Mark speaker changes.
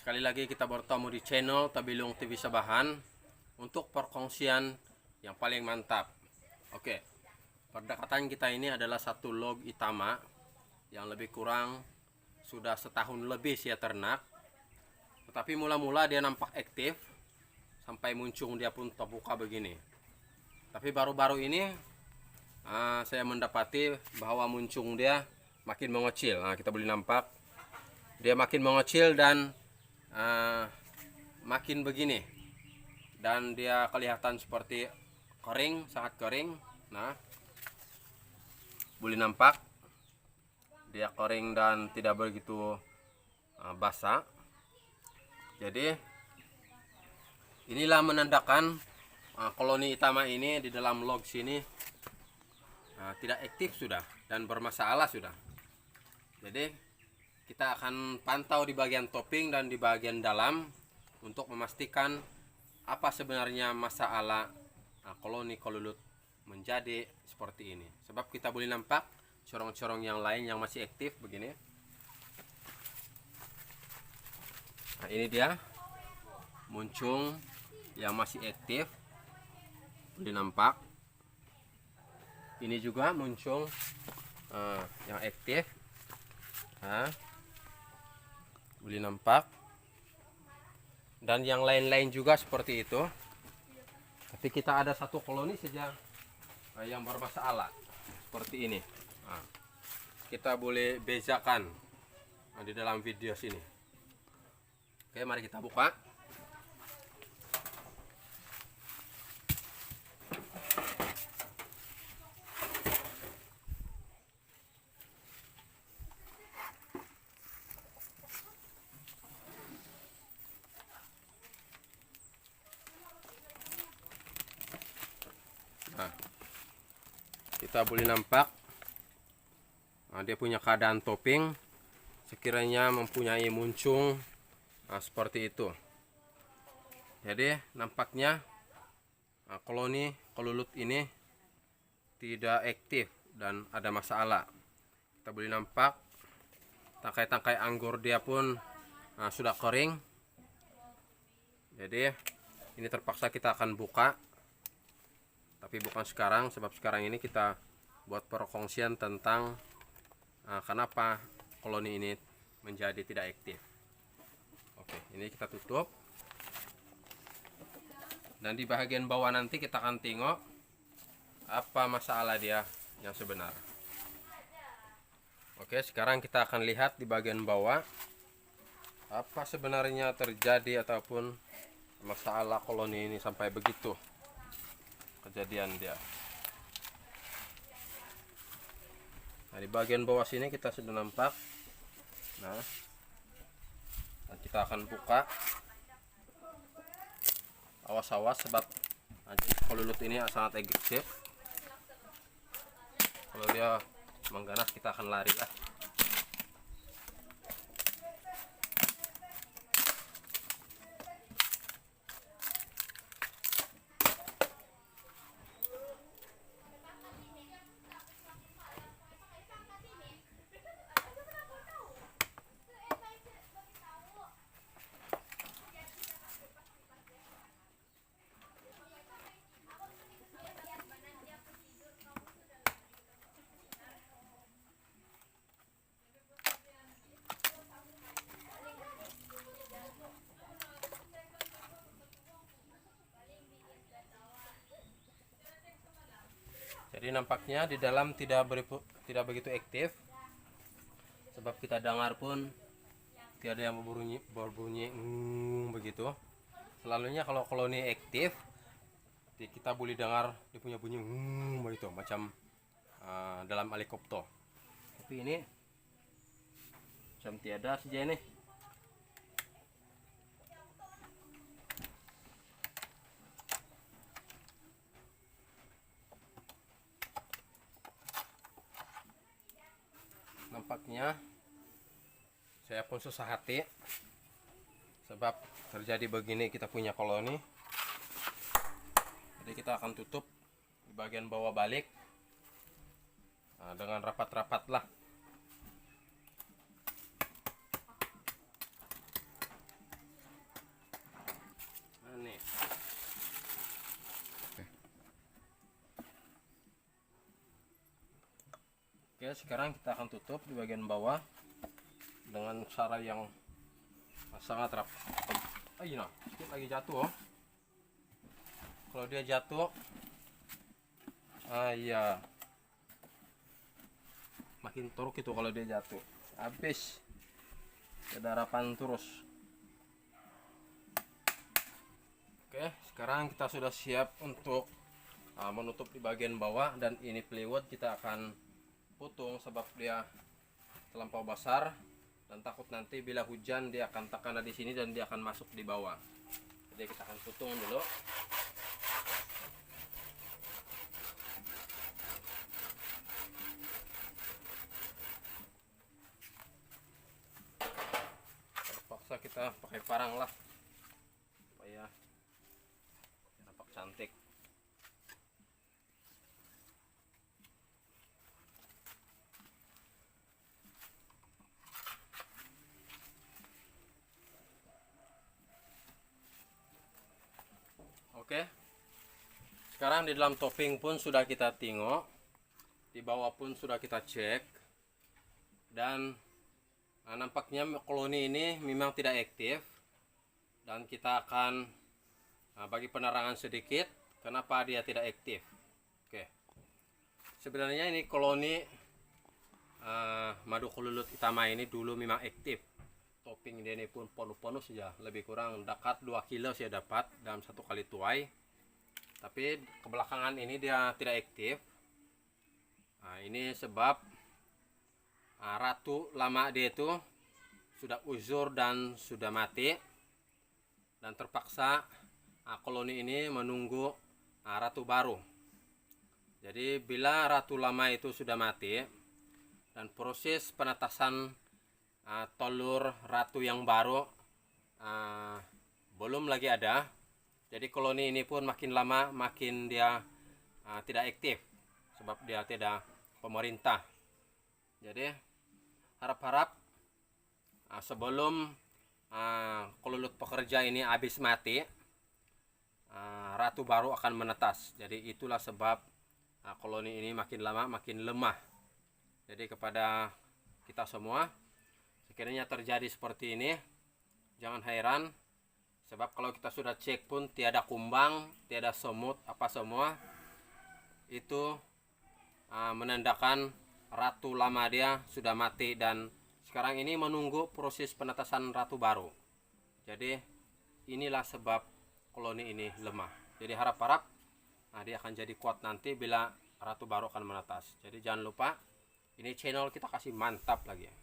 Speaker 1: Sekali lagi kita bertemu di channel Tabilung TV Sabahan untuk perkongsian yang paling mantap. Oke, perdekatan kita ini adalah satu log Itama yang lebih kurang sudah setahun lebih saya ternak. Tetapi mula-mula dia nampak aktif sampai muncung dia pun terbuka begini. Tapi baru-baru ini saya mendapati bahwa muncung dia makin mengecil. Nah, kita boleh nampak dia makin mengecil dan makin begini, dan dia kelihatan seperti kering, sangat kering. Nah, boleh nampak dia kering dan tidak begitu basah. Jadi inilah menandakan koloni Itama ini di dalam log sini tidak aktif sudah dan bermasalah sudah. Jadi kita akan pantau di bagian topping dan di bagian dalam untuk memastikan apa sebenarnya masalah koloni kolulut menjadi seperti ini. Sebab kita boleh nampak corong-corong yang lain yang masih aktif begini. Nah, ini dia muncung yang masih aktif, boleh nampak. Ini juga muncung yang aktif. Nah, boleh nampak, dan yang lain-lain juga seperti itu. Tapi kita ada satu koloni saja yang bermasalah seperti ini. Nah, kita boleh bezakan di dalam video sini. Oke, mari kita buka. Nah, kita boleh nampak dia punya keadaan topping sekiranya mempunyai muncung seperti itu. Jadi nampaknya koloni kolulut ini tidak aktif dan ada masalah. Kita boleh nampak tangkai-tangkai anggur dia pun sudah kering. Jadi ini terpaksa kita akan buka, tapi bukan sekarang, sebab sekarang ini kita buat perkongsian tentang kenapa koloni ini menjadi tidak aktif. Oke, ini kita tutup, dan di bagian bawah nanti kita akan tengok apa masalah dia yang sebenar. Oke, sekarang kita akan lihat di bagian bawah apa sebenarnya terjadi ataupun masalah koloni ini sampai begitu kejadian dia. Nah, di bagian bawah sini kita sudah nampak. Nah, kita akan buka. Awas-awas sebab kolulut ini sangat agresif. Kalau dia mengganas kita akan lari lah. Jadi nampaknya di dalam tidak begitu aktif, sebab kita dengar pun tiada yang berbunyi begitu. Selalunya kalau koloni aktif kita boleh dengar dia punya bunyi begitu, macam dalam helikopter. Tapi ini macam tiada saja ini. Nampaknya saya pun susah hati sebab terjadi begini kita punya koloni. Jadi kita akan tutup di bagian bawah balik dengan rapat-rapat lah. Oke, sekarang kita akan tutup di bagian bawah dengan cara yang sangat rapi. Ayo, sedikit lagi jatuh. Oh. Kalau dia jatuh, iya, makin teruk itu kalau dia jatuh. Habis, ada harapan terus. Oke, sekarang kita sudah siap untuk menutup di bagian bawah, dan ini plywood kita akan putung sebab dia terlampau besar dan takut nanti bila hujan dia akan terkena di sini dan dia akan masuk di bawah. Jadi kita akan putung dulu. Terpaksa kita pakai parang lah supaya nampak cantik. Oke, sekarang di dalam topping pun sudah kita tengok, di bawah pun sudah kita cek, dan nampaknya koloni ini memang tidak aktif, dan kita akan bagi penerangan sedikit kenapa dia tidak aktif. Oke, sebenarnya ini koloni madu kolulut itama ini dulu memang aktif. Topping dia ini pun penuh-penuh saja, lebih kurang dekat 2 kilo saya dapat dalam satu kali tuai. Tapi kebelakangan ini dia tidak aktif. Ini sebab ratu lama dia itu sudah uzur dan sudah mati, dan terpaksa koloni ini menunggu ratu baru. Jadi bila ratu lama itu sudah mati dan proses penetasan telur ratu yang baru belum lagi ada, jadi koloni ini pun makin lama makin dia tidak aktif sebab dia tidak pemerintah. Jadi harap-harap sebelum kolulut pekerja ini habis mati, ratu baru akan menetas. Jadi itulah sebab koloni ini makin lama makin lemah. Jadi kepada kita semua, sekiranya terjadi seperti ini, jangan heran, sebab kalau kita sudah cek pun tiada kumbang, tiada semut, apa semua, itu menandakan ratu lama dia sudah mati dan sekarang ini menunggu proses penetasan ratu baru. Jadi inilah sebab koloni ini lemah. Jadi harap-harap dia akan jadi kuat nanti bila ratu baru akan menetas. Jadi jangan lupa, ini channel kita kasih mantap lagi ya.